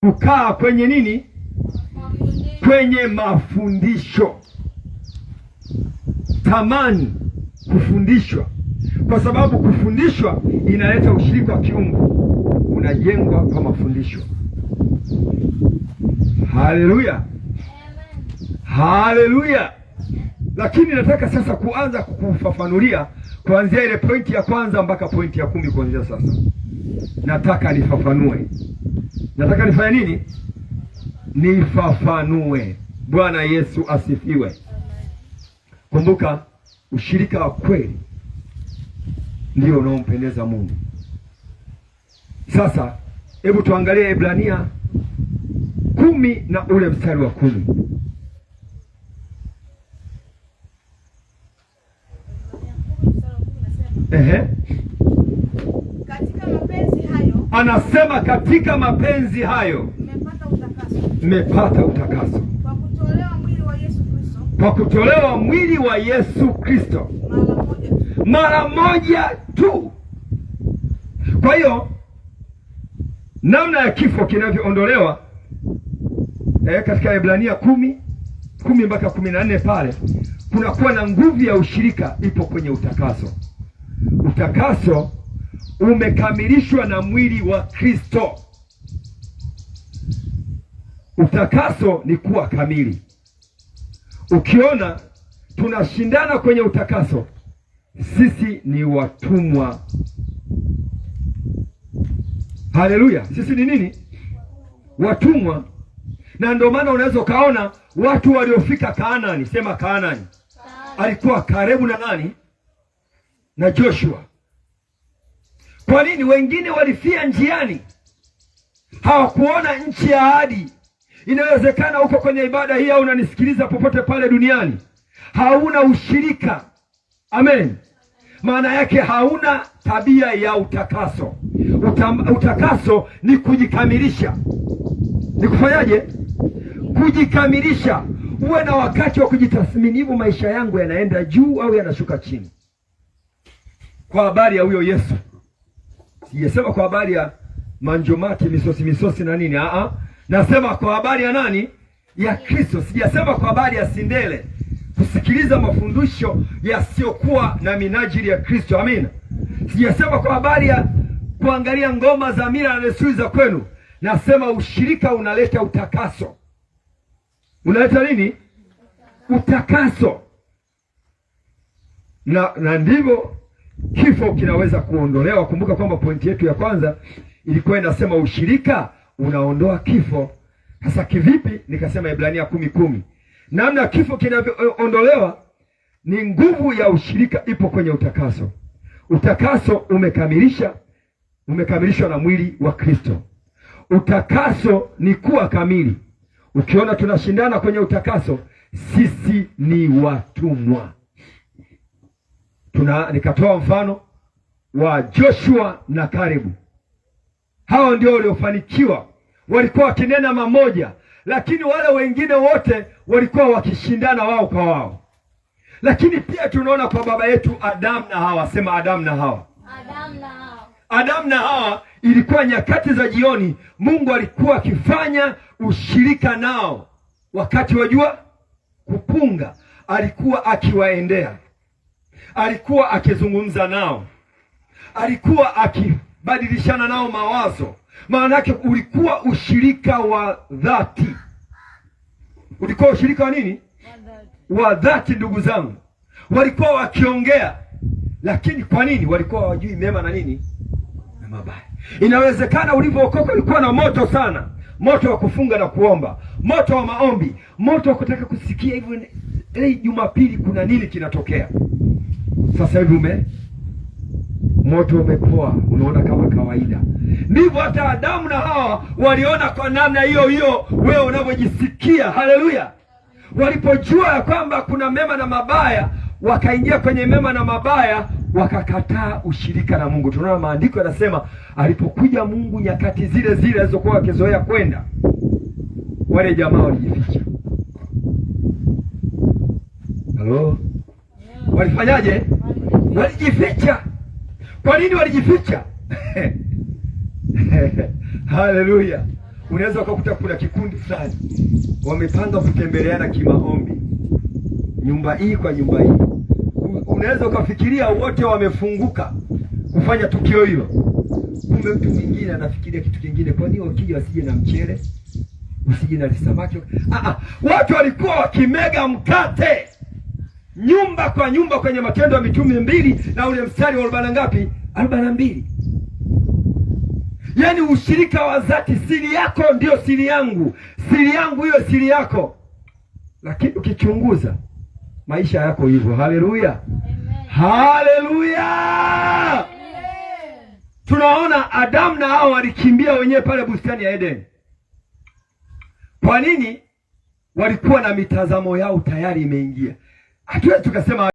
kukaa kwenye nini? Kwenye mafundisho. Tamani kufundishwa, kwa sababu kufundishwa inaleta ushirika wa kiungu, unajengwa kwa mafundisho. Haleluya, haleluya. Lakini nataka sasa kuanza kukufafanulia kuanzia ile pointi ya kwanza mpaka pointi ya 10. Kuanzia sasa nataka nifafanue. Nataka nifanye nini? Nifafanue. Bwana Yesu asifiwe. Kumbuka, ushirika wa kweli ndio unaompendeza Mungu. Sasa hebu tuangalie Ibrania 10 na ule mstari wa 10. Katika mapenzi hayo, anasema katika mapenzi hayo mmepata utakaso kwa kutolewa mwili wa Yesu Kristo, kwa kutolewa mwili wa Yesu Kristo mara moja tu. Kwa hiyo namna ya kifo kinavyoondolewa katika Ibrania 10 mpaka 14 pale kunakuwa na nguvu ya ushirika, ipo kwenye utakaso. Utakaso umekamilishwa na mwili wa Kristo. Utakaso ni kuwa kamili. Ukiona tunashindana kwenye utakaso, sisi ni watumwa. Haleluya, sisi ni nini? Watumwa. Na ndio maana unaweza ukaona watu waliofika Kanaani, sema Kanaani, alikuwa karibu na nani? Na Joshua. Kwa nini? Wengine walifia njiani, hawakuona nchi ya ahadi. Inawezekana uko kwenye ibada hii au unanisikiliza popote pale duniani, hauna ushirika. Amen. Maana yake hauna tabia ya utakaso. Utakaso ni kujikamilisha. Ni kufanyaje? Kujikamilisha. Uwe na wakati wa kujitathmini, hivyo maisha yangu yanaenda juu au yanashuka chini? Kwa habari ya huyo Yesu, sijasema kwa habari ya manjomati, misosi na nini. Nasema kwa habari ya nani? Ya Kristo. Sijasema kwa habari ya sindele, kusikiliza mafundisho yasiyokuwa na minajili ya Kristo. Amina. Sijasema kwa habari ya kuangalia ngoma za mila na desturi za kwenu. Nasema ushirika unaleta utakaso. Unaleta nini? Utakaso. Na ndivyo kifo kinaweza kuondolewa. Kumbuka kwamba pointi yetu ya kwanza ilikuwa inasema ushirika unaondoa kifo. Sasa kivipi? Nikasema Ibrania 10:10. Namna kifo kinavyoondolewa ni nguvu ya ushirika ipo kwenye utakaso. Utakaso umekamilishwa na mwili wa Kristo. Utakaso ni kuwa kamili. Ukiona tunashindana kwenye utakaso, sisi ni watumwa. Nikatoa mfano wa Joshua na Kalebu. Hao ndio waliofanikiwa, walikuwa wakinena mamoja, lakini wale wengine wote walikuwa wakishindana wao kwa wao. Lakini pia tunaona kwa baba yetu Adamu na Hawa. Sema Adamu na Hawa. Adamu na Hawa, ilikuwa nyakati za jioni, Mungu alikuwa akifanya ushirika nao. Wakati wa jua kupunga, alikuwa akiwaendea, alikuwa akizungumza nao, alikuwa akibadilishana nao mawazo. Maana yake ulikuwa ushirika wa dhati. Ulikuwa ushirika wa nini? Wa dhati, ndugu zangu. Walikuwa wakiongea, lakini kwa nini? Walikuwa hawajui mema na nini na mabaya. Inawezekana ulipookoka ulikuwa na moto sana, moto wa kufunga na kuomba, moto wa maombi, moto wa kutaka kusikia hivyo Jumapili kuna nini kinatokea. Sasa hivi moto umepoa, unaona kama kawaida. Ndivyo hata Adamu na Hawa waliona kwa namna hiyo hiyo wewe unavyojisikia. Haleluya. Walipojua ya kwamba kuna mema na mabaya, wakaingia kwenye mema na mabaya, wakakataa ushirika na Mungu. Tunaona maandiko yanasema alipokuja Mungu nyakati zile zile alizokuwa wakizoea kwenda, wale jamaa walijificha. Halo? Walifanyaje? Walijificha. Kwa nini walijificha? Haleluya. Unaweza ukakuta kuna kikundi fulani wamepanga kutembeleana kimaombi, nyumba hii kwa nyumba hii. Unaweza ukafikiria wote wamefunguka kufanya tukio hilo, kumbe mtu mwingine anafikiria kitu kingine. Kwa nini wakija wasije na mchele, usije na samaki? Watu walikuwa wakimega mkate nyumba kwa nyumba kwenye Matendo ya Mitume 2 na ule mstari wa 40 ngapi? 42. Yaani ushirika wa dhati. Siri yako ndio siri yangu, siri yangu hiyo siri yako. Lakini ukichunguza maisha yako hivyo. Haleluya, haleluya. Tunaona Adamu na Hawa walikimbia wenyewe pale bustani ya Edeni. Kwa nini? Walikuwa na mitazamo yao tayari imeingia. Hatuwezi tukasema